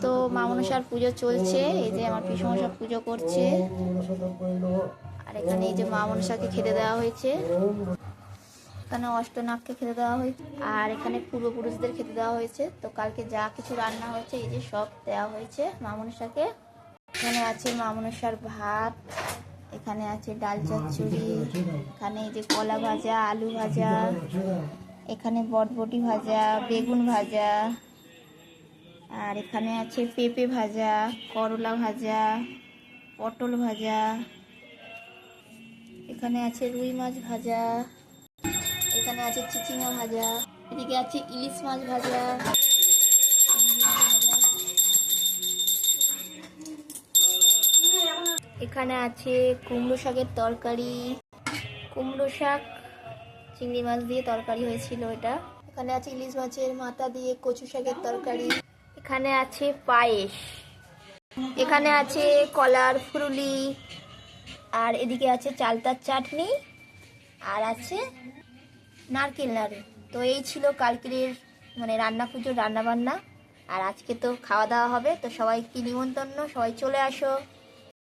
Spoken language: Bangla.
তো মা মনসার পুজো চলছে, এই যে আমার পিসমশা পুজো করছে। আর এখানে এই যে মা মনসাকে খেতে দেওয়া হয়েছে, এখানে অষ্টনাগকে খেতে দেওয়া হয়েছে, আর এখানে পূর্বপুরুষদের খেতে দেওয়া হয়েছে। তো কালকে যা কিছু রান্না হয়েছে এই যে সব দেওয়া হয়েছে মা মনসাকে। এখানে আছে মা মনসার ভাত, এখানে আছে ডাল চচ্চড়ি, এখানে এই যে কলা ভাজা, আলু ভাজা, এখানে বটবটি ভাজা, বেগুন ভাজা, আর এখানে আছে পেঁপে ভাজা, করলা ভাজা, পটল ভাজা, এখানে আছে রুই মাছ ভাজা, এখানে আছে চিচিঙ্গা ভাজা, এদিকে আছে ইলিশ মাছ ভাজা, এখানে আছে কুমড়ো শাকের তরকারি, কুমড়ো শাক চিংড়ি মাছ দিয়ে তরকারি হয়েছিল এটা। এখানে আছে ইলিশ মাছের মাথা দিয়ে কচু শাকের তরকারি, এখানে আছে পায়েস, এখানে আছে কলার ফুরুলি, আর এদিকে আছে চালতার চাটনি, আর আছে নারকেল নাড়ু। তো এই ছিল কালকের মানে রান্না পুজোর রান্না বান্না। আর আজকে তো খাওয়া দাওয়া হবে, তো সবাইকে নিমন্ত্রণ, সবাই চলে আসো।